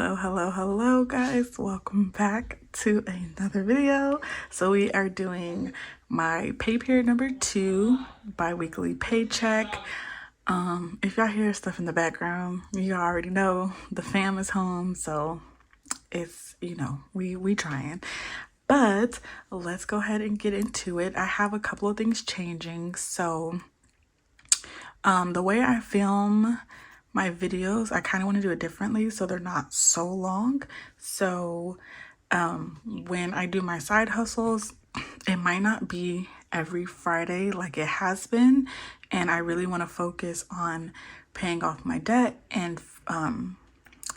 Hello guys, welcome back to another video. So we are doing my pay period number 2 bi-weekly paycheck. If y'all hear stuff in the background, you already know the fam is home, so it's, you know, we trying. But let's go ahead and get into it. I have a couple of things changing. So the way I film my videos, I kind of want to do it differently so they're not so long. So when I do my side hustles, it might not be every Friday like it has been, and I really want to focus on paying off my debt and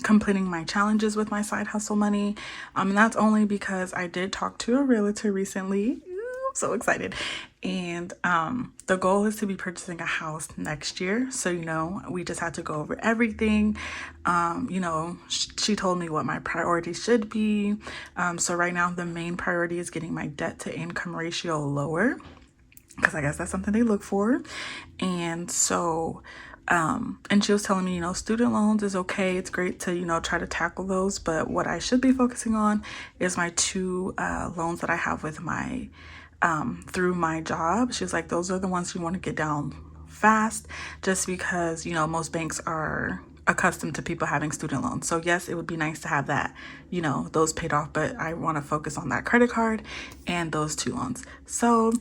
completing my challenges with my side hustle money. And that's only because I did talk to a realtor recently. I'm so excited. And the goal is to be purchasing a house next year. So, you know, we just had to go over everything. You know, she told me what my priorities should be. So right now, the main priority is getting my debt to income ratio lower, because I guess that's something they look for. And so and she was telling me, you know, student loans is okay. It's great to, you know, try to tackle those. But what I should be focusing on is my 2 loans that I have with my through my job. She was like, those are the ones you want to get down fast, just because, you know, most banks are accustomed to people having student loans. So yes, it would be nice to have that, you know, those paid off, but I want to focus on that credit card and those 2 loans. So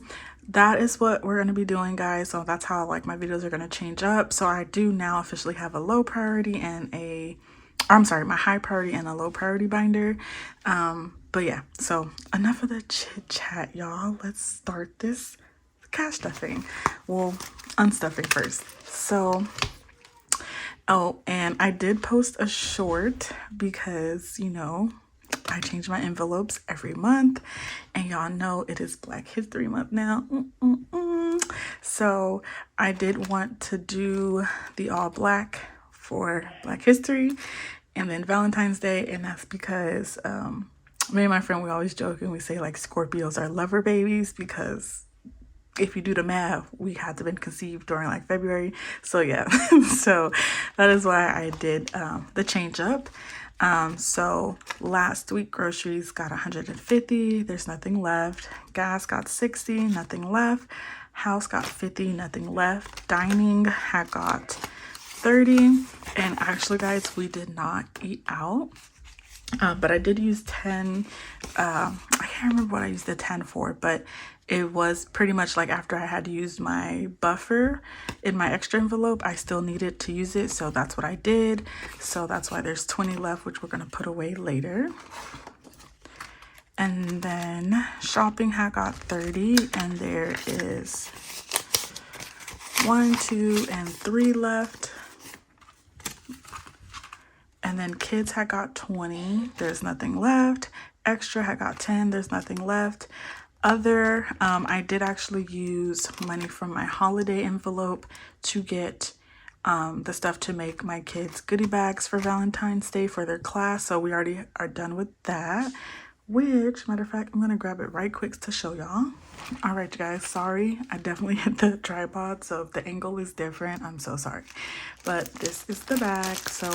that is what we're going to be doing, guys. So that's how like my videos are going to change up. So I do now officially have a low priority and my high priority and a low priority binder. But yeah, so enough of the chit chat, y'all. Let's start this cash stuffing. Well, unstuffing first. So, oh, and I did post a short because, you know, I change my envelopes every month, and y'all know it is Black History Month now. So I did want to do the all black for Black History and then Valentine's Day, and that's because me and my friend, we always joke and we say like Scorpios are lover babies, because if you do the math, we had to been conceived during like February. So yeah, so that is why I did the change up. So last week groceries got 150, there's nothing left. Gas got 60, nothing left. House got 50, nothing left. Dining had got 30. And actually, guys, we did not eat out. But I did use 10. I can't remember what I used the 10 for, but it was pretty much like after I had used my buffer in my extra envelope, I still needed to use it. So that's what I did. So that's why there's 20 left, which we're going to put away later. And then shopping had got 30, and there is 1, 2, and 3 left. And then kids had got 20, there's nothing left. Extra had got 10, there's nothing left. Other, I did actually use money from my holiday envelope to get the stuff to make my kids goodie bags for Valentine's Day for their class. So we already are done with that, which, matter of fact, I'm gonna grab it right quick to show y'all. All right, you guys, sorry, I definitely hit the tripod, so if the angle is different, I'm so sorry. But this is the bag. So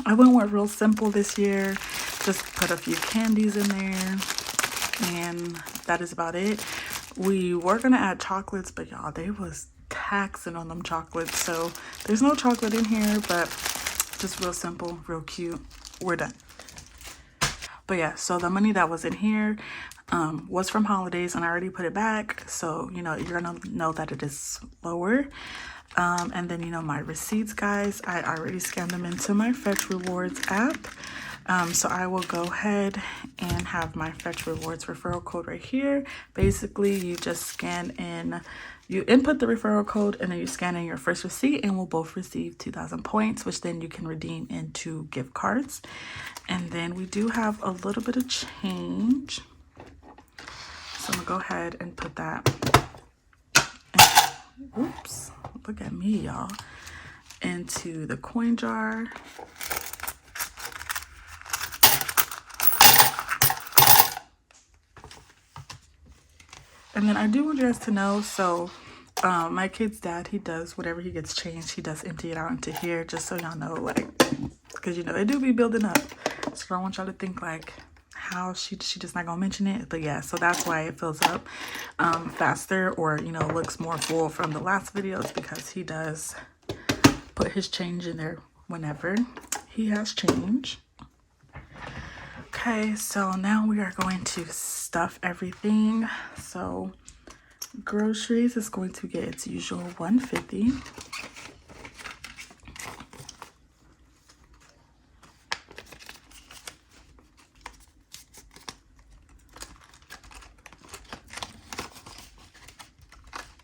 I went real simple this year, just put a few candies in there, and that is about it. We were gonna add chocolates, but y'all, they was taxing on them chocolates, so there's no chocolate in here, but just real simple, real cute. We're done. But yeah, so the money that was in here was from holidays, and I already put it back, so you know, you're gonna know that it is lower. And then, you know, my receipts, guys, I already scanned them into my Fetch Rewards app. So I will go ahead and have my Fetch Rewards referral code right here. Basically, you just scan in, you input the referral code, and then you scan in your first receipt, and we'll both receive 2,000 points, which then you can redeem into gift cards. And then we do have a little bit of change. So I'm gonna go ahead and put that, oops, look at me, y'all, into the coin jar. And then I do want you guys to know, so My kid's dad, he does whatever he gets changed, he does empty it out into here, just so y'all know, like, because you know it do be building up. So I don't want y'all to think like how she just not gonna mention it. But yeah, so that's why it fills up faster, or you know, looks more full from the last videos, because he does put his change in there whenever he has change. Okay, so now we are going to stuff everything. So groceries is going to get its usual $150.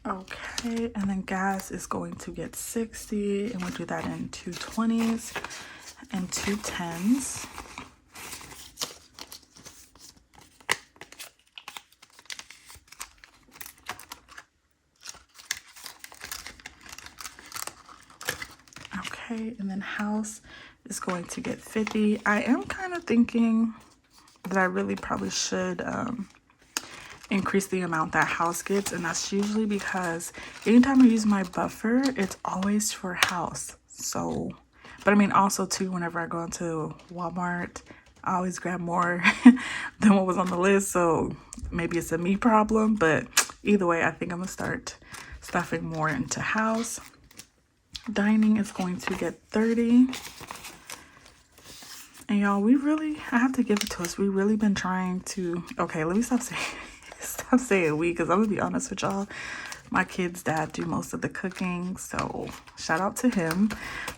Okay, and then gas is going to get 60, and we'll do that in 2 20s and 2 10s. Okay, and then house is going to get 50. I am kind of thinking that I really probably should increase the amount that house gets, and that's usually because anytime I use my buffer, it's always for house. So, but I mean also too, whenever I go into Walmart, I always grab more than what was on the list. So maybe it's a me problem, but either way, I think I'm gonna start stuffing more into house. Dining is going to get 30. And y'all, I have to give it to us. We really been trying to, okay, let me stop saying we, because I'm gonna be honest with y'all. My kid's dad do most of the cooking, so shout out to him.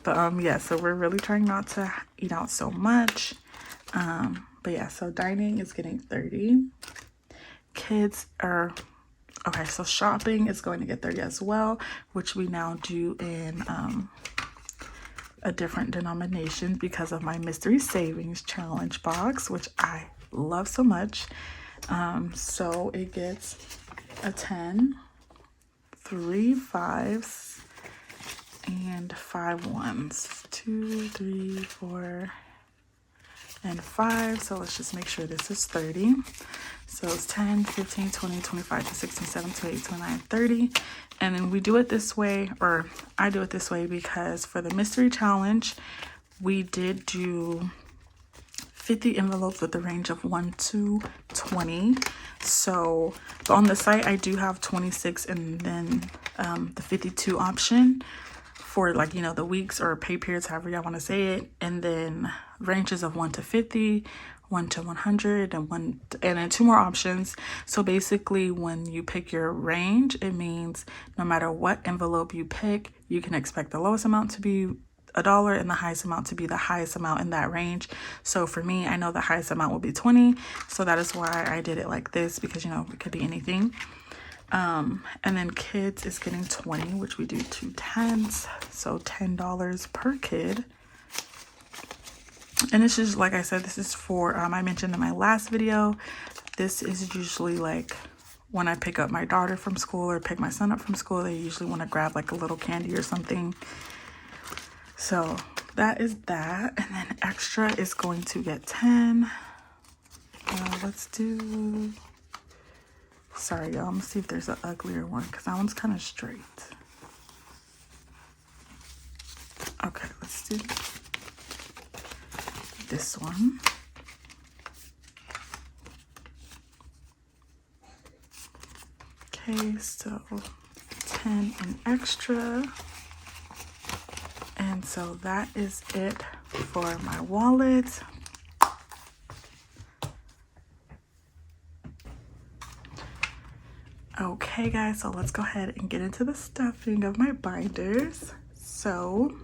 But yeah, so we're really trying not to eat out so much. But yeah, so dining is getting 30. Kids are, okay, so shopping is going to get 30 as well, which we now do in a different denomination because of my mystery savings challenge box, which I love so much. So it gets a 10, 3 5s, and 5 1s. 2, 3, 4, and 5. So let's just make sure this is 30. So it's 10, 15, 20, 25, 16, 17, 18, 29, 30. And then we do it this way, or I do it this way, because for the mystery challenge, we did do 50 envelopes with a range of 1 to 20. So, but on the site, I do have 26 and then the 52 option for, like, you know, the weeks or pay periods, however y'all want to say it. And then ranges of 1 to 50, 1 to 100, and then 2 more options. So basically, when you pick your range, it means no matter what envelope you pick, you can expect the lowest amount to be $1 and the highest amount to be the highest amount in that range. So for me, I know the highest amount will be 20. So that is why I did it like this, because, you know, it could be anything. And then kids is getting 20, which we do 2 10s. So $10 per kid. And this is, like I said, this is for, I mentioned in my last video, this is usually like when I pick up my daughter from school or pick my son up from school, they usually want to grab like a little candy or something. So that is that. And then extra is going to get 10. Let's do, sorry y'all, I'm gonna see if there's an uglier one, because that one's kind of straight. Okay, let's do this one. Okay, so 10 and extra. And so that is it for my wallet. Okay guys, so let's go ahead and get into the stuffing of my binders. So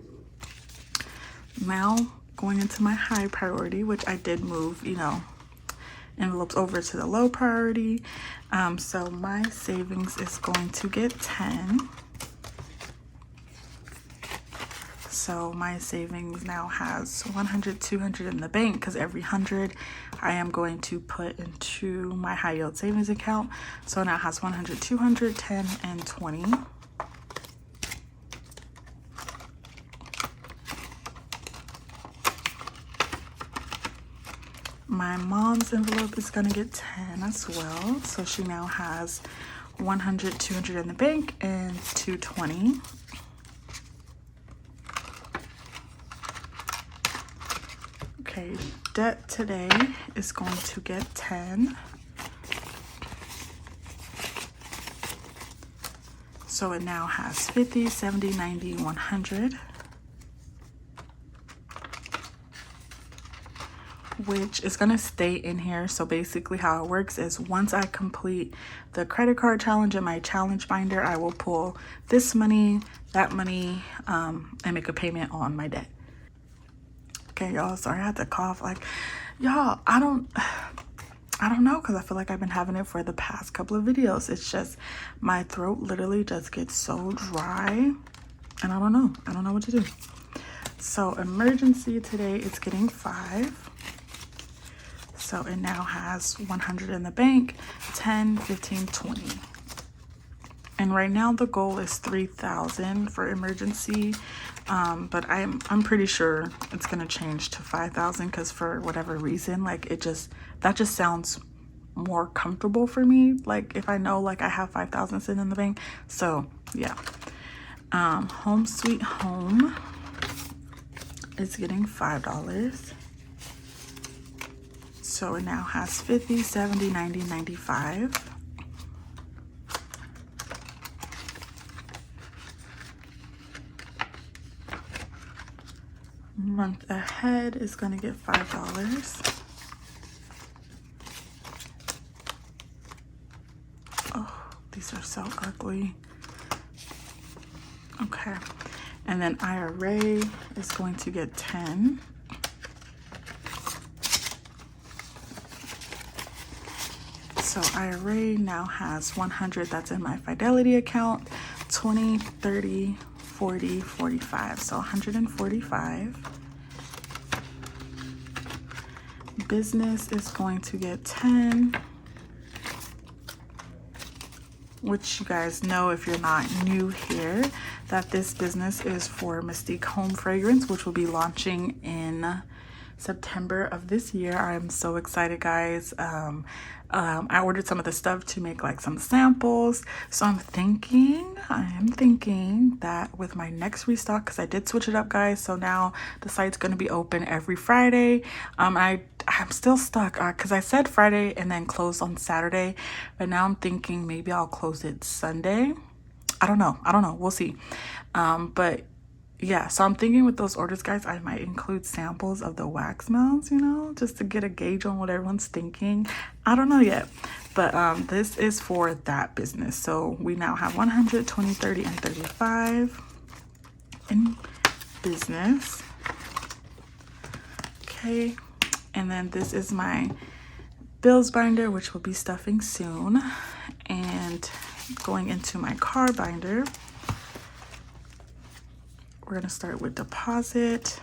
now going into my high priority, which I did move, you know, envelopes over to the low priority. So my savings is going to get 10. So my savings now has 100, 200 in the bank, because every 100 I am going to put into my high yield savings account. So now it has 100, 200, 10, and 20. My mom's envelope is going to get 10 as well. So she now has 100, 200 in the bank, and 220. Okay, debt today is going to get 10. So it now has 50, 70, 90, 100. Which is going to stay in here. So basically how it works is once I complete the credit card challenge in my challenge binder, I will pull this money, that money, and make a payment on my debt. Okay, y'all, sorry I had to cough. Like, y'all, I don't know, because I feel like I've been having it for the past couple of videos. It's just my throat literally just gets so dry, and I don't know what to do. So emergency today, it's getting 5. So it now has 100 in the bank, 10, 15, 20. And right now the goal is 3,000 for emergency. But I'm pretty sure it's gonna change to 5,000 because for whatever reason, like that just sounds more comfortable for me. Like if I know like I have 5,000 sitting in the bank. So yeah. Home Sweet Home is getting $5. So it now has 50, 70, 90, 95. Month Ahead is going to get $5. Oh, these are so ugly. Okay. And then IRA is going to get 10. So IRA now has 100 that's in my Fidelity account, 20, 30, 40, 45. So 145. Business is going to get 10. Which you guys know, if you're not new here, that this business is for Mystique Home Fragrance, which will be launching in September of this year. I'm so excited, guys. I ordered some of the stuff to make like some samples. So I am thinking that with my next restock, because I did switch it up, guys. So now the site's going to be open every Friday. I'm still stuck because I said Friday and then closed on Saturday. But now I'm thinking maybe I'll close it Sunday. I don't know. We'll see. But yeah, so I'm thinking with those orders, guys, I might include samples of the wax melts, you know, just to get a gauge on what everyone's thinking. I don't know yet, but this is for that business. So we now have 100, 20, 30, and 35 in business. Okay, and then this is my bills binder, which will be stuffing soon, and going into my car binder. We're going to start with deposit.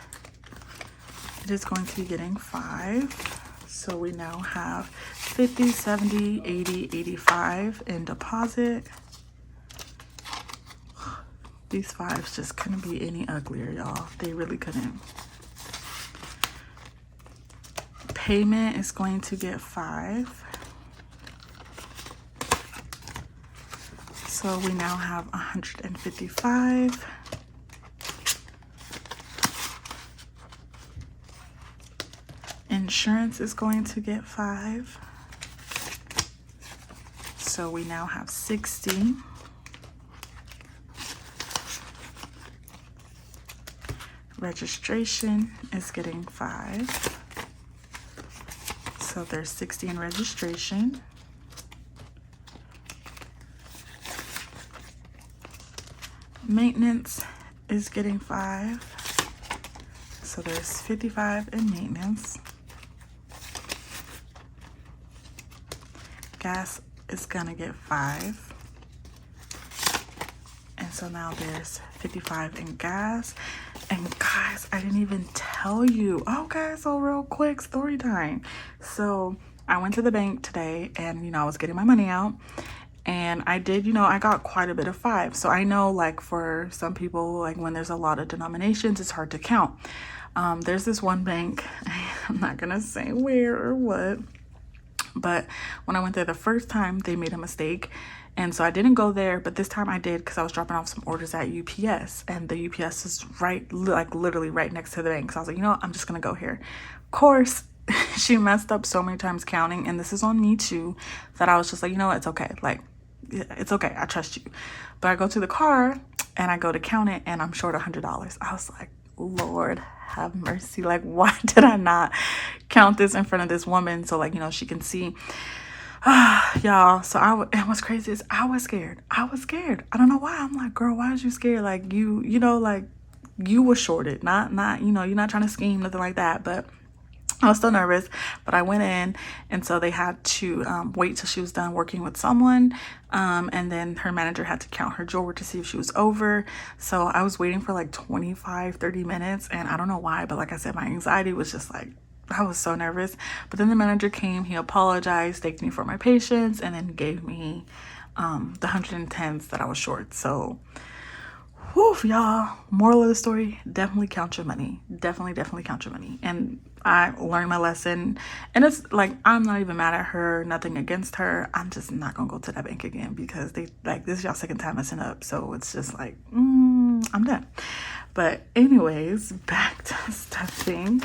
It is going to be getting 5. So we now have 50, 70, 80, 85 in deposit. These 5s just couldn't be any uglier, y'all. They really couldn't. Payment is going to get 5. So we now have 155. Insurance is going to get 5. So we now have 60. Registration is getting 5. So there's 60 in registration. Maintenance is getting 5. So there's 55 in maintenance. Gas is gonna get 5. And so now there's 55 in gas. And guys, I didn't even tell you. Okay, so real quick story time. So I went to the bank today and, you know, I was getting my money out. And I did, you know, I got quite a bit of 5. So I know, like, for some people, like, when there's a lot of denominations, it's hard to count. There's this one bank, I'm not gonna say where or what, but when I went there the first time, they made a mistake And so I didn't go there, but this time I did because I was dropping off some orders at UPS, and the UPS is right, like literally right next to the bank. So I was like, you know what? I'm just gonna go here. Of course, she messed up so many times counting, and this is on me too, that I was just like, you know what? It's okay. Like, it's okay. I trust you. But I go to the car and I go to count it, and I'm short $100. I was like, Lord have mercy. Like, why did I not count this in front of this woman so, like, you know, she can see? Y'all, so and what's crazy is I was scared. I don't know why. I'm like, girl, why is you scared? Like, you know, like, you were shorted, not you know, you're not trying to scheme, nothing like that. But I was still nervous. But I went in, and so they had to wait till she was done working with someone, and then her manager had to count her drawer to see if she was over. So I was waiting for like 25-30 minutes, and I don't know why, but like I said, my anxiety was just like, I was so nervous. But then the manager came, he apologized, thanked me for my patience, and then gave me the 110s that I was short. So, whew, y'all, moral of the story, definitely count your money. Definitely count your money. And I learned my lesson. And it's like, I'm not even mad at her, nothing against her. I'm just not gonna go to that bank again because they, like, this is y'all second time messing up. So it's just like, I'm done. But anyways, back to stuffing.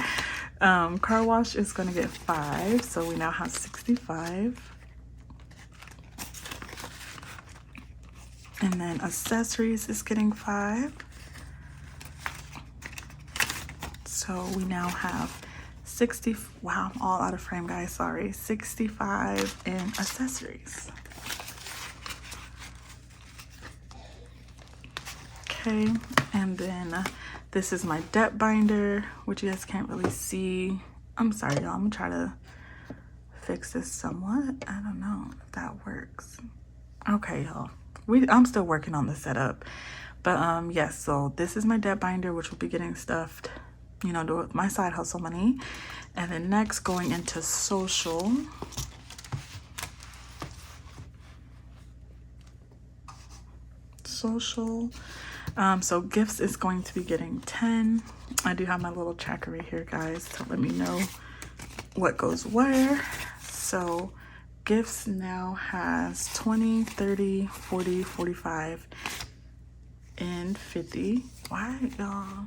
Car wash is going to get 5, so we now have 65. And then accessories is getting 5. So we now have 60. Wow, I'm all out of frame, guys. Sorry. 65 in accessories. Okay, and then this is my debt binder, which you guys can't really see. I'm sorry, y'all. I'm gonna try to fix this somewhat. I don't know if that works. Okay, y'all. I'm still working on the setup. But yes, so this is my debt binder, which will be getting stuffed, you know, with my side hustle money. And then next, going into social. So gifts is going to be getting 10. I do have my little tracker right here, guys, to let me know what goes where. So gifts now has 20, 30, 40, 45, and 50. Why, y'all?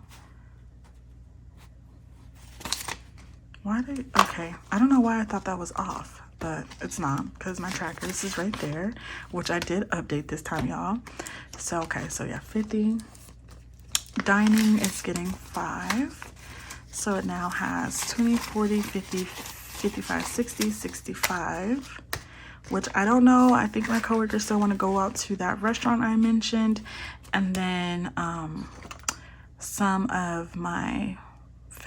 Okay, I don't know why I thought that was off, but it's not, because my trackers is right there, which I did update this time, y'all. So, okay, so yeah, 50. Dining is getting 5. So it now has 20, 40, 50, 55, 60, 65, which I don't know. I think my coworkers still want to go out to that restaurant I mentioned. And then some of my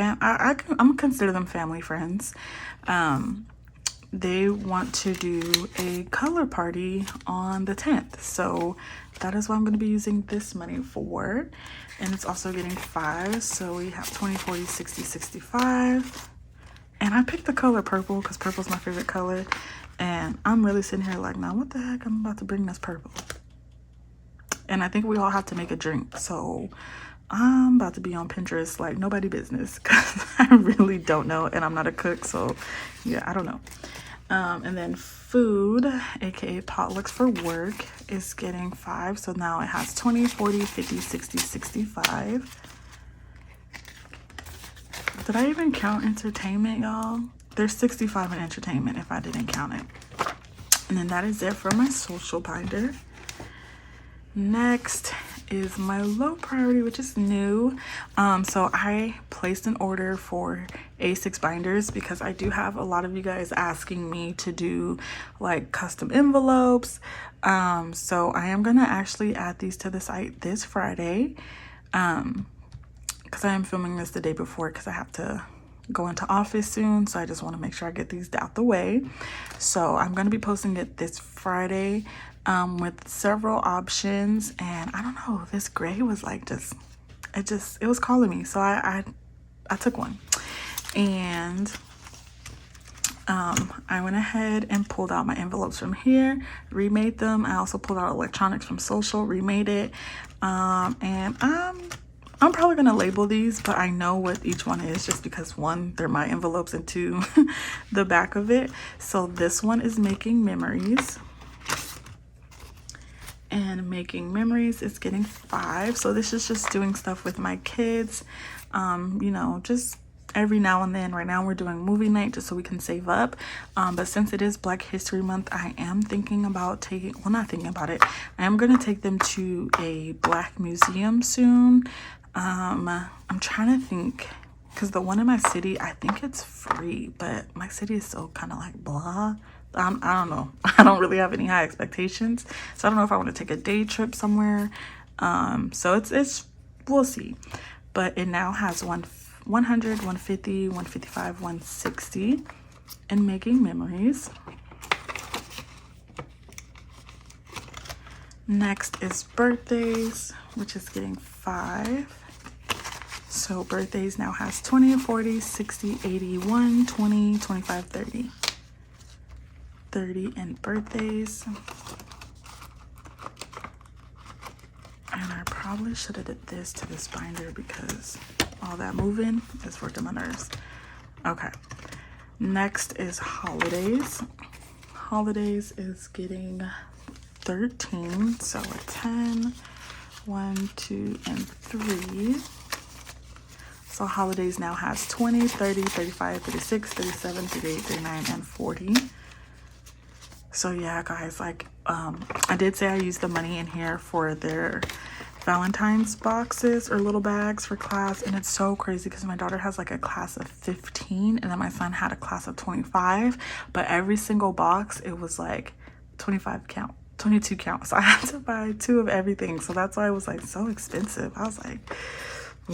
I'm gonna consider them family friends. They want to do a color party on the 10th. So that is what I'm going to be using this money for. And it's also getting 5. So we have 20, 40, 60, 65. And I picked the color purple because purple is my favorite color. And I'm really sitting here like, now what the heck? I'm about to bring this purple. And I think we all have to make a drink. So I'm about to be on Pinterest like nobody business because I really don't know. And I'm not a cook. So yeah, I don't know. And then food, aka potlucks for work, is getting 5. So now it has 20, 40, 50, 60, 65. Did I even count entertainment, y'all? There's 65 in entertainment if I didn't count it. And then that is it for my social binder. Next is my low priority, which is new. So I placed an order for A6 binders because I do have a lot of you guys asking me to do like custom envelopes. So I am gonna actually add these to the site this Friday, because I am filming this the day before because I have to go into office soon. So I just want to make sure I get these out the way. So I'm going to be posting it this Friday with several options. And I don't know, this gray was like it was calling me. So I took one. And I went ahead and pulled out my envelopes from here, remade them. I also pulled out electronics from social, remade it. And I'm probably gonna label these, but I know what each one is just because 1, they're my envelopes, and 2, the back of it. So this one is making memories. And making memories is getting 5. So this is just doing stuff with my kids, you know, just every now and then. Right now we're doing movie night just so we can save up, but since it is Black History Month, I am thinking about taking, well, not thinking about it, I am going to take them to a Black museum soon. I'm trying to think, because the one in my city, I think it's free, but my city is so kind of like blah. I don't know. I don't really have any high expectations, so I don't know if I want to take a day trip somewhere. So it's we'll see. But it now has 100, 150, 155, 160 and making memories. Next is birthdays, which is getting 5. So birthdays now has 20, 40, 60, 80, 1, 20, 25, 30. 30 and birthdays. And I probably should have did this to this binder because all that moving is working my nerves. Okay. Next is holidays. Holidays is getting 13. So a 10, 1, 2, and 3. So holidays now has 20, 30, 35, 36, 37, 38, 39, and 40. So yeah, guys, like I did say I used the money in here for their Valentine's boxes or little bags for class, and it's so crazy because my daughter has like a class of 15 and then my son had a class of 25, but every single box it was like 25 count, 22 count, so I had to buy 2 of everything. So that's why it was like so expensive. I was like,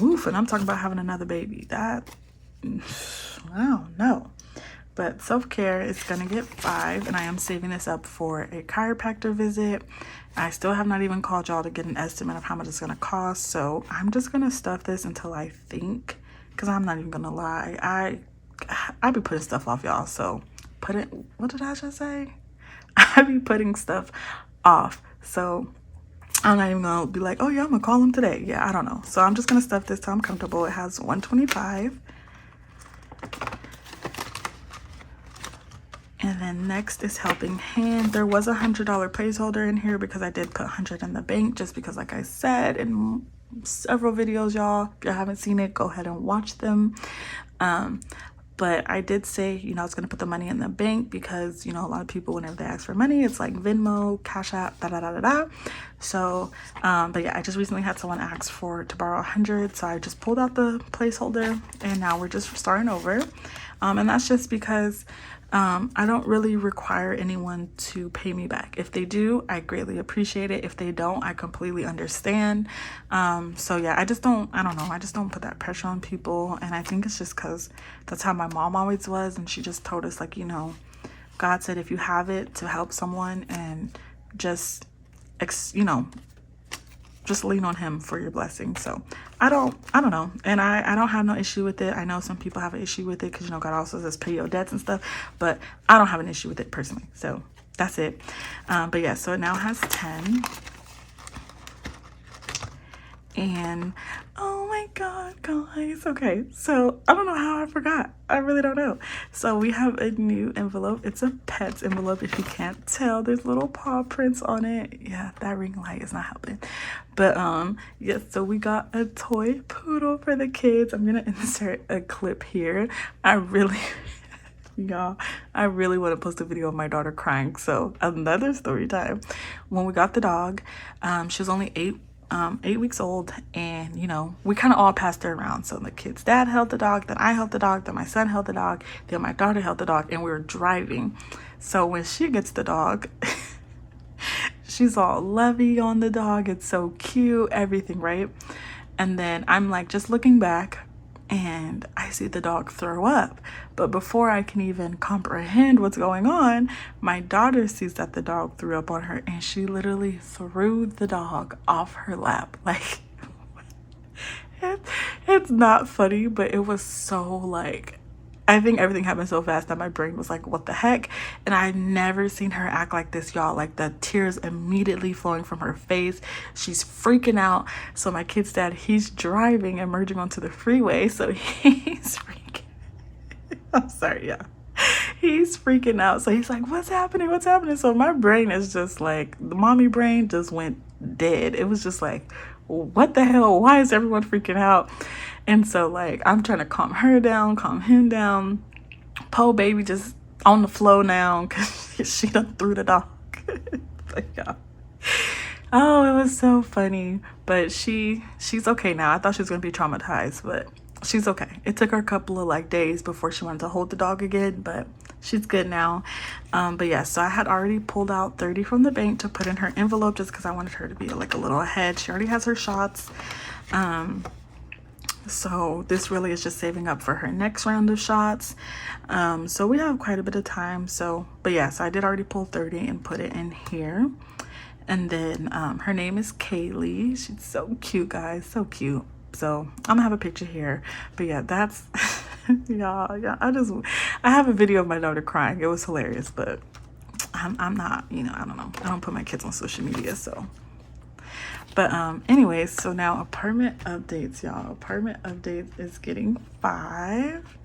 oof. And I'm talking about having another baby. That, I don't know. But self-care is gonna get 5, and I am saving this up for a chiropractor visit. I still have not even called y'all to get an estimate of how much it's gonna cost, so I'm just gonna stuff this until I think, because I'm not even gonna lie, I be putting stuff off, y'all. So what did I just say? I be putting stuff off, so I'm not even gonna be like, oh yeah, I'm gonna call him today. Yeah, I don't know. So I'm just gonna stuff this till I'm comfortable. It has 125. And then next is helping hand. There was a $100 placeholder in here because I did put 100 in the bank, just because, like I said in several videos, y'all, if you haven't seen it, go ahead and watch them. But I did say, you know, I was going to put the money in the bank because, you know, a lot of people, whenever they ask for money, it's like Venmo, Cash App, da-da-da-da-da. So, but yeah, I just recently had someone ask to borrow 100. So I just pulled out the placeholder and now we're just starting over. And that's just because I don't really require anyone to pay me back. If they do, I greatly appreciate it. If they don't, I completely understand. So yeah, I just don't put that pressure on people. And I think it's just because that's how my mom always was. And she just told us, like, you know, God said, if you have it to help someone, and just, you know, just lean on him for your blessing. So I don't know. And I don't have no issue with it. I know some people have an issue with it because, you know, God also says pay your debts and stuff, but I don't have an issue with it personally. So that's it. But yeah, so it now has 10. And oh my God, guys. Okay, so I don't know how I forgot. I really don't know. So we have a new envelope. It's a Pets envelope. If you can't tell, there's little paw prints on it. Yeah, that ring light is not helping. But yes, so we got a toy poodle for the kids. I'm gonna insert a clip here. Y'all, I really want to post a video of my daughter crying. So another story time. When we got the dog, she was only 8 weeks old, and you know, we kind of all passed her around. So the kid's dad held the dog, then I held the dog, then my son held the dog, then my daughter held the dog, and we were driving. So when she gets the dog, she's all lovey on the dog. It's so cute, everything, right? And then I'm like just looking back, and I see the dog throw up. But before I can even comprehend what's going on, my daughter sees that the dog threw up on her, and she literally threw the dog off her lap. Like, it's not funny, but it was so, like, I think everything happened so fast that my brain was like, what the heck? And I never seen her act like this, y'all. Like, the tears immediately flowing from her face. She's freaking out. So my kid's dad, he's driving and merging onto the freeway. So he's freaking. I'm sorry, yeah. he's freaking out. So he's like, what's happening? What's happening? So my brain is just like, the mommy brain just went dead. It was just like, what the hell? Why is everyone freaking out? And so like, I'm trying to calm her down, calm him down. Po baby just on the floor now because she done threw the dog. But yeah. Oh, it was so funny. But she's okay now. I thought she was gonna be traumatized, but she's okay. It took her a couple of like days before she wanted to hold the dog again, but she's good now. But yeah, so I had already pulled out 30 from the bank to put in her envelope just because I wanted her to be like a little ahead. She already has her shots. So this really is just saving up for her next round of shots. So we have quite a bit of time. So, but yeah, so I did already pull 30 and put it in here. And then her name is Kaylee. She's so cute, guys, so cute. So I'm gonna have a picture here. But yeah, that's y'all. Yeah, I have a video of my daughter crying. It was hilarious, but I'm not, you know, I don't know. I don't put my kids on social media, so. But anyways, so now apartment updates, y'all. Apartment updates is getting 5.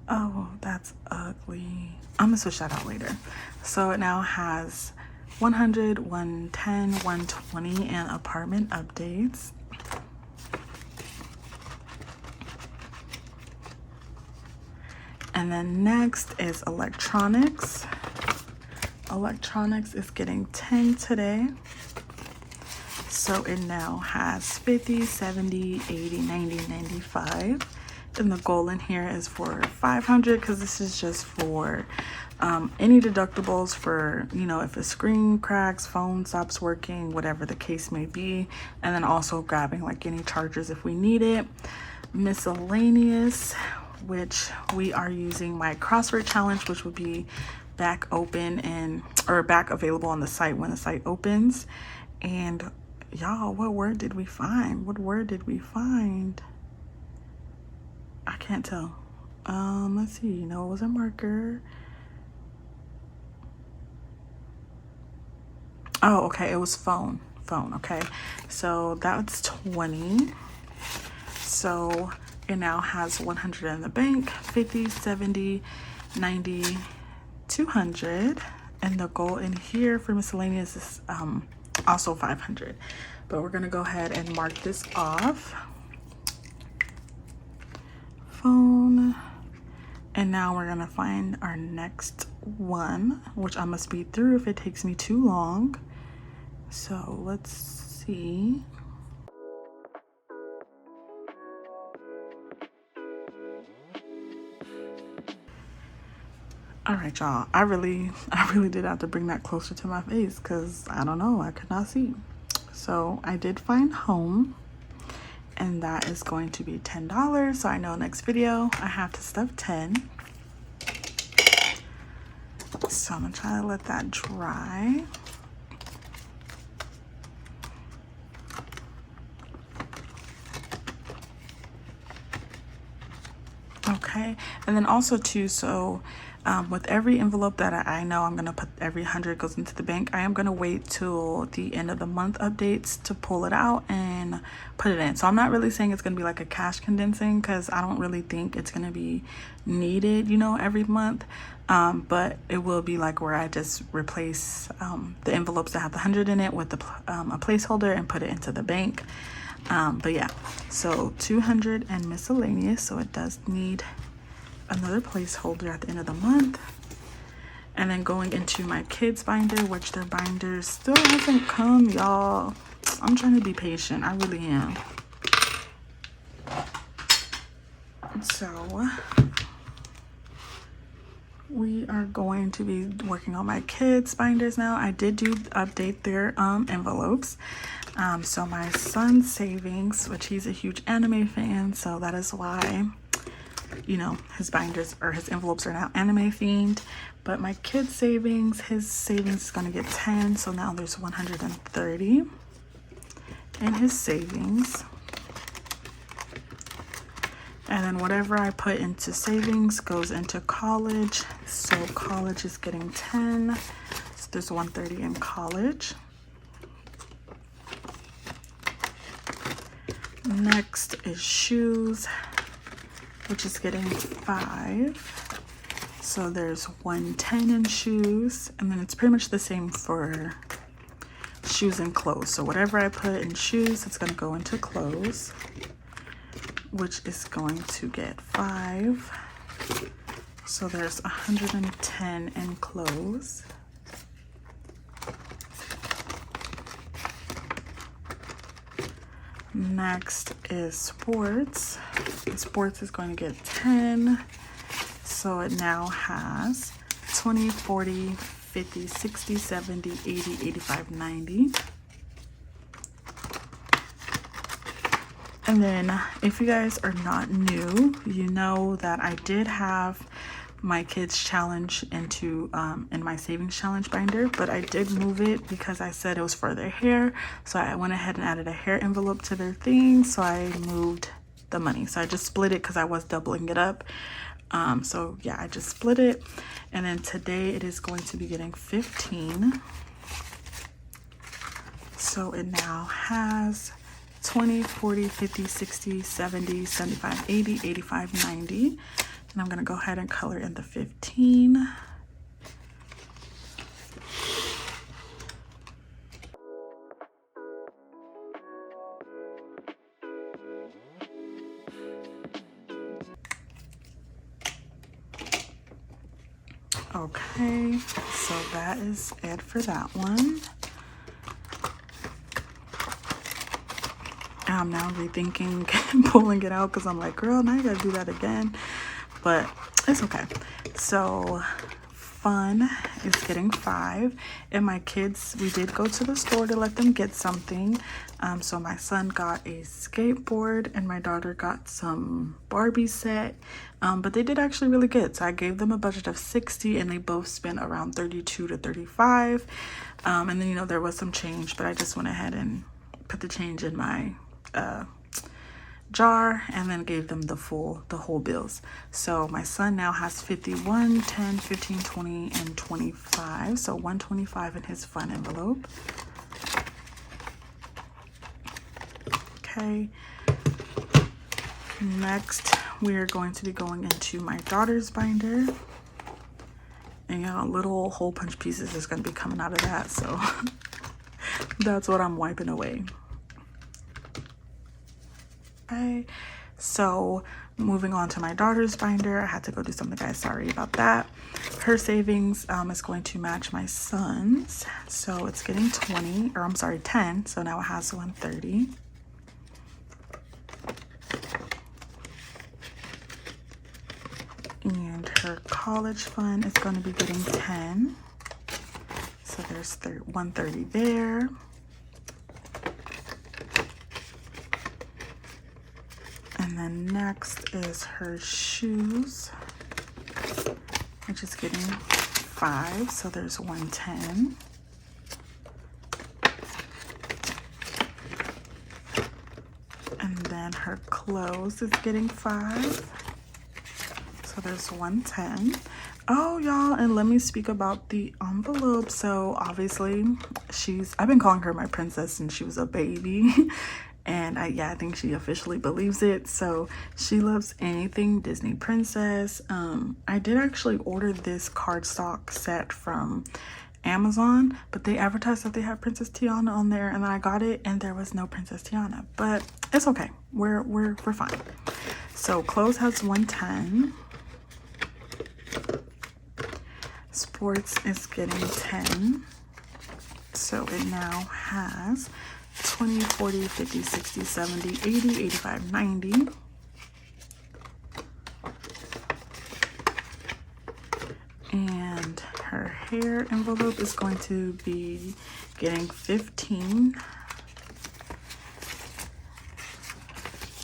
Oh, that's ugly. I'm gonna switch that out later. So it now has 100, 110, 120 and apartment updates. And then next is electronics. Electronics is getting 10 today. So it now has 50, 70, 80, 90, 95. And the goal in here is for 500 because this is just for any deductibles for, you know, if a screen cracks, phone stops working, whatever the case may be. And then also grabbing like any chargers if we need it. Miscellaneous, which we are using my crossword challenge, which would be back open and or back available on the site when the site opens. And y'all, what word did we find? What word did we find? I can't tell. Let's see. No, it was a marker. Oh, okay. It was phone. Phone. Okay. So that's 20. So it now has 100 in the bank, 50, 70, 90, 200. And the goal in here for miscellaneous is also 500. But we're going to go ahead and mark this off. Phone. And now we're going to find our next one, which I must speed through if it takes me too long. So let's see. All right, y'all. I really did have to bring that closer to my face because I don't know, I could not see. So I did find home, and that is going to be $10. So I know next video I have to stuff 10. So I'm gonna try to let that dry. Okay, and then also too, so with every envelope that I know I'm gonna put every 100 goes into the bank, I am gonna wait till the end of the month updates to pull it out and put it in. So I'm not really saying it's gonna be like a cash condensing because I don't really think it's gonna be needed, you know, every month. But it will be like where I just replace the envelopes that have the 100 in it with a placeholder and put it into the bank. But yeah, so 200 and miscellaneous, so it does need another placeholder at the end of the month. And then going into my kids binder, which their binder still hasn't come, y'all. I'm trying to be patient, I really am. So we are going to be working on my kids binders now. I did update their envelopes. So my son's savings, which he's a huge anime fan, so that is why, you know, his binders or his envelopes are now anime themed. But my kid's savings, his savings is gonna get 10, so now there's 130 in his savings. And then whatever I put into savings goes into college. So college is getting 10. So there's 130 in college. Next is shoes, which is getting 5. So there's 110 in shoes, and then it's pretty much the same for shoes and clothes. So whatever I put in shoes, it's going to go into clothes, which is going to get 5. So there's 110 in clothes. Next is sports. Sports is going to get 10. So it now has 20, 40, 50, 60, 70, 80, 85, 90. And then if you guys are not new, you know that I did have my kids challenge into in my savings challenge binder, but I did move it because I said it was for their hair. So I went ahead and added a hair envelope to their thing. So I moved the money. So I just split it because I was doubling it up. So yeah, I just split it. And then today it is going to be getting 15. So it now has 20, 40, 50, 60, 70, 75, 80, 85, 90. And I'm going to go ahead and color in the 15. Okay, so that is it for that one. And I'm now rethinking pulling it out because I'm like, girl, now you gotta do that again. But it's okay. So fun is getting 5. And my kids, we did go to the store to let them get something. So my son got a skateboard and my daughter got some Barbie set. But they did actually really good. So I gave them a budget of 60 and they both spent around 32 to 35. And then, you know, there was some change, but I just went ahead and put the change in my jar and then gave them the whole bills. So my son now has 51, 10, 15, 20, and 25. So 125 in his fun envelope. Okay. Next, we are going to be going into my daughter's binder. And you know, little hole punch pieces is going to be coming out of that. So that's what I'm wiping away. Okay, so moving on to my daughter's binder. I had to go do something, guys. Sorry about that. Her savings is going to match my son's. So it's getting 20, or I'm sorry, 10. So now it has 130. And her college fund is going to be getting 10. So there's 130 there. And then next is her shoes, which is getting 5. So there's 110. And then her clothes is getting 5. So there's 110. Oh, y'all, and let me speak about the envelope. So obviously I've been calling her my princess since she was a baby. And I think she officially believes it. So she loves anything Disney princess. I did actually order this cardstock set from Amazon, but they advertised that they had Princess Tiana on there, and then I got it and there was no Princess Tiana. But it's okay. We're fine. So clothes has 110. Sports is getting 10. So it now has 20, 40, 50, 60, 70, 80, 85, 90. And her hair envelope is going to be getting 15.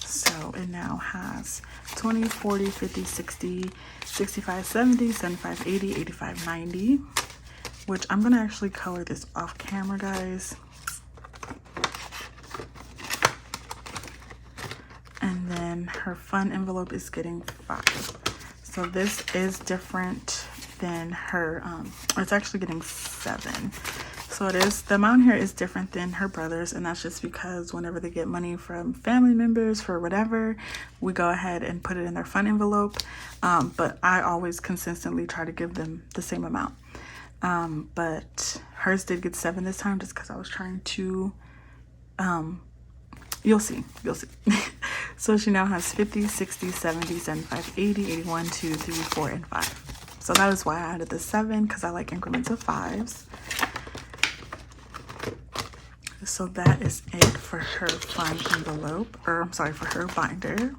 So it now has 20, 40, 50, 60, 65, 70, 75, 80, 85, 90. Which I'm going to actually color this off camera, guys. And then her fun envelope is getting 5. So this is different than her, it's actually getting 7. So it is, the amount here is different than her brother's, and that's just because whenever they get money from family members for whatever, we go ahead and put it in their fun envelope. But I always consistently try to give them the same amount. But hers did get 7 this time just because I was trying to, you'll see. So she now has 50, 60, 70, 75, 80, 81, 2, 3, 4, and 5. So that is why I added the 7, because I like increments of 5s. So that is it for her fun envelope, or I'm sorry, for her binder.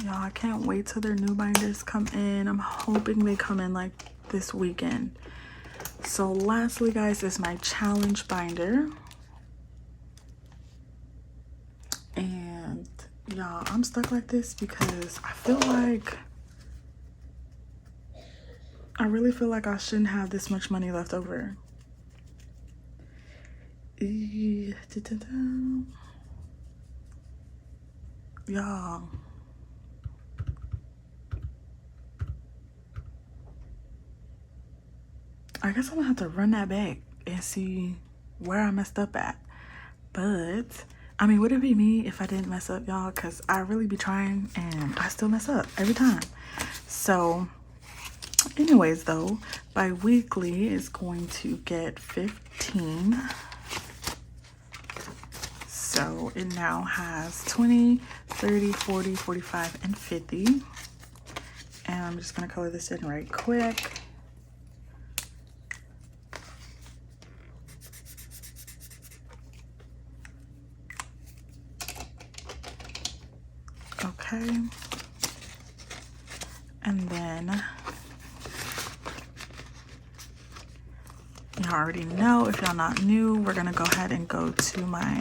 Y'all, I can't wait till their new binders come in. I'm hoping they come in like this weekend. So lastly, guys, is my challenge binder. And y'all, I'm stuck like this because I feel like, I really feel like I shouldn't have this much money left over. Y'all, I guess I'm gonna have to run that back and see where I messed up at. But I mean, would it be me if I didn't mess up, y'all? Because I really be trying and I still mess up every time. So anyways, though, bi-weekly is going to get 15. So it now has 20, 30, 40, 45, and 50. And I'm just going to color this in right quick. Okay. And then you already know, if y'all not new, we're going to go ahead and go to my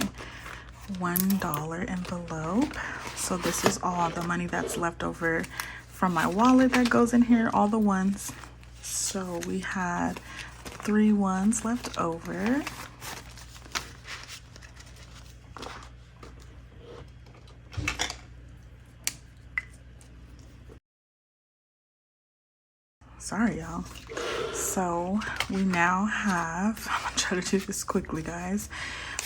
$1 envelope. So this is all the money that's left over from my wallet that goes in here, all the ones. So we had 3 ones left over. Sorry, y'all. So we now have, I'm gonna try to do this quickly, guys.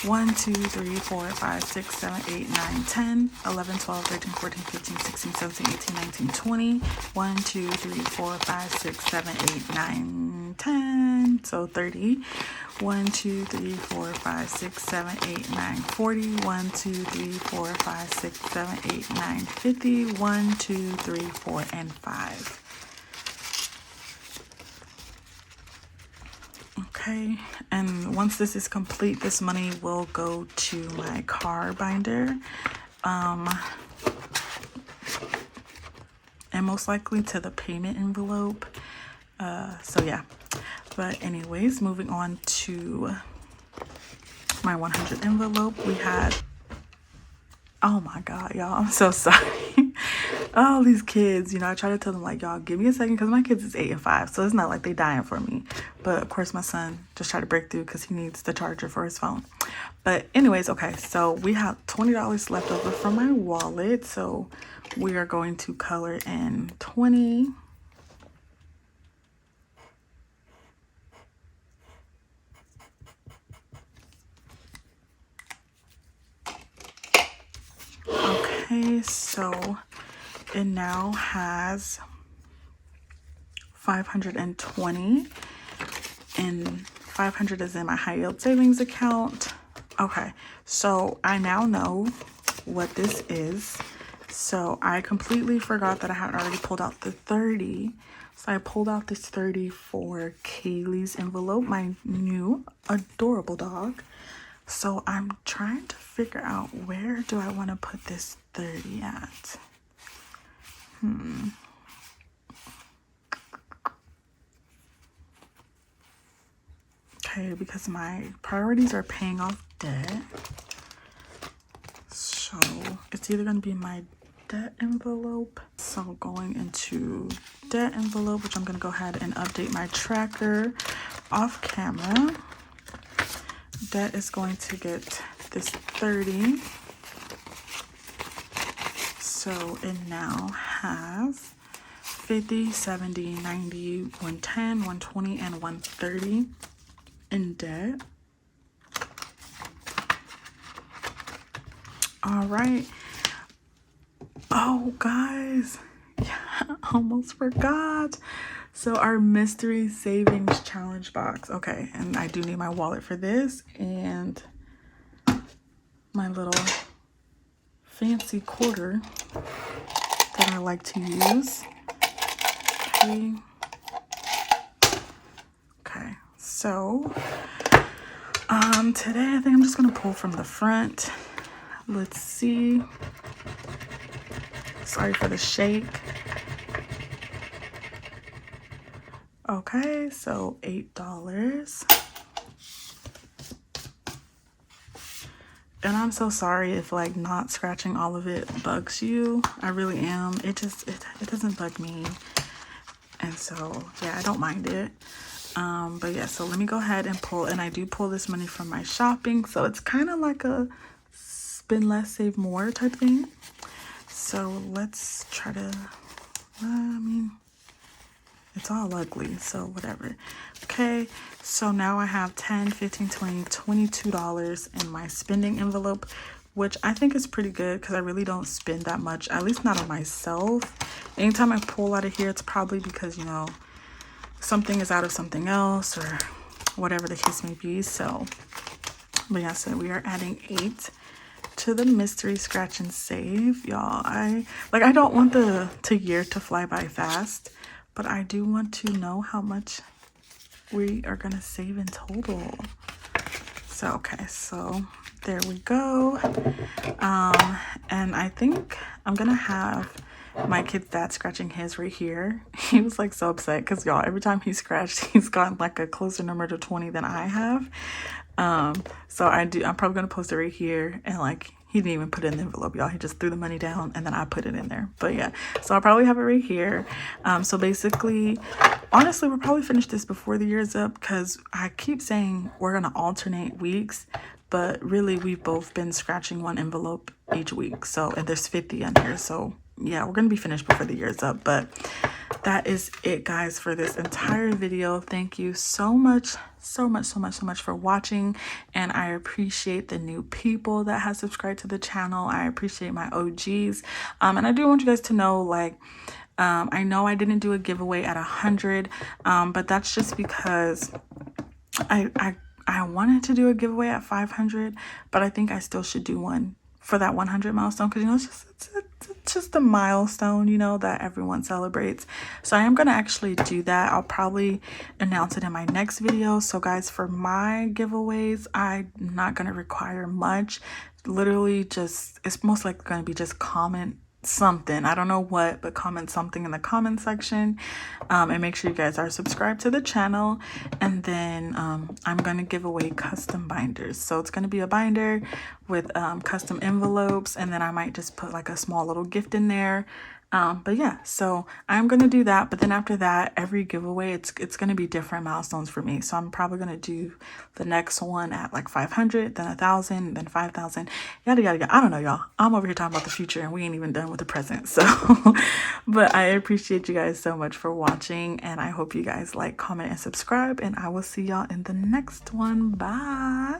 1, 2, 3, 4, 5, 6, 7, 8, 9, 10, 11, 12, 13, 14, 15, 16, 17, 18, 19, 20. 1, 2, 3, 4, 5, 6, 7, 8, 9, 10. So 30. 1, 2, 3, 4, 5, 6, 7, 8, 9, 40. 1, 2, 3, 4, 5, 6, 7, 8, 9, 50. 1, 2, 3, 4, and 5. Okay, and once this is complete, this money will go to my car binder, and most likely to the payment envelope. So yeah, but anyways, moving on to my 100 envelope, we had, oh my god, y'all, I'm so sorry. All these kids, you know, I try to tell them, like, y'all, give me a second, because my kids is 8 and 5, so it's not like they dying for me. But of course, my son just tried to break through because he needs the charger for his phone. But anyways, okay, so we have $20 left over from my wallet, so we are going to color in 20. Okay, so it now has 520, and 500 is in my high yield savings account. Okay, so I now know what this is. So I completely forgot that I had already pulled out the 30. So I pulled out this 30 for Kaylee's envelope, my new adorable dog. So I'm trying to figure out, where do I want to put this 30 at? Okay, because my priorities are paying off debt. So it's either going to be my debt envelope. So going into debt envelope, which I'm going to go ahead and update my tracker off camera. Debt is going to get this 30. So it now has 50, 70, 90, 110, 120, and 130 in debt. All right. Oh, guys. Yeah, I almost forgot. So our mystery savings challenge box. Okay, and I do need my wallet for this and my little fancy quarter that I like to use. Okay, so today I think I'm just gonna pull from the front. Let's see. Sorry for the shake. Okay, so $8. And I'm so sorry if like not scratching all of it bugs you. I really am. It doesn't bug me. And so yeah, I don't mind it. But yeah, so let me go ahead and pull, and I do pull this money from my shopping. So it's kind of like a spend less, save more type thing. So let's try to, I mean, it's all ugly, so whatever. Okay, so now I have $10, $15, $20, $22 in my spending envelope, which I think is pretty good because I really don't spend that much, at least not on myself. Anytime I pull out of here, it's probably because, you know, something is out of something else or whatever the case may be. So, but yeah, so we are adding 8 to the mystery scratch and save, y'all. I don't want the year to fly by fast, but I do want to know how much we are gonna save in total. So okay, so there we go. And I think I'm gonna have my kid's dad scratching his right here. He was like so upset because y'all, every time he scratched, he's gotten like a closer number to 20 than I have. So I'm probably gonna post it right here, and like he didn't even put it in the envelope, y'all. He just threw the money down and then I put it in there. But yeah, so I'll probably have it right here. So basically, honestly, we'll probably finish this before the year's up because I keep saying we're gonna alternate weeks, but really we've both been scratching one envelope each week. So, and there's 50 on here. So yeah, we're gonna be finished before the year's up. But that is it, guys, for this entire video. Thank you so much for watching, and I appreciate the new people that have subscribed to the channel. I appreciate my OGs, and I do want you guys to know, like, I know I didn't do a giveaway at 100, but that's just because I wanted to do a giveaway at 500, but I think I still should do one for that 100 milestone, because, you know, it's just a milestone, you know, that everyone celebrates. So I am going to actually do that. I'll probably announce it in my next video. So guys, for my giveaways, I'm not going to require much. Literally just, it's most likely going to be just comment something, I don't know what, but comment something in the comment section, and make sure you guys are subscribed to the channel. And then I'm going to give away custom binders. So it's going to be a binder with custom envelopes, and then I might just put like a small little gift in there. But yeah, so I'm going to do that. But then after that, every giveaway, it's going to be different milestones for me. So I'm probably going to do the next one at like 500, then 1,000, then 5,000, yada, yada, yada. I don't know, y'all. I'm over here talking about the future and we ain't even done with the present. So, but I appreciate you guys so much for watching, and I hope you guys like, comment, and subscribe, and I will see y'all in the next one. Bye.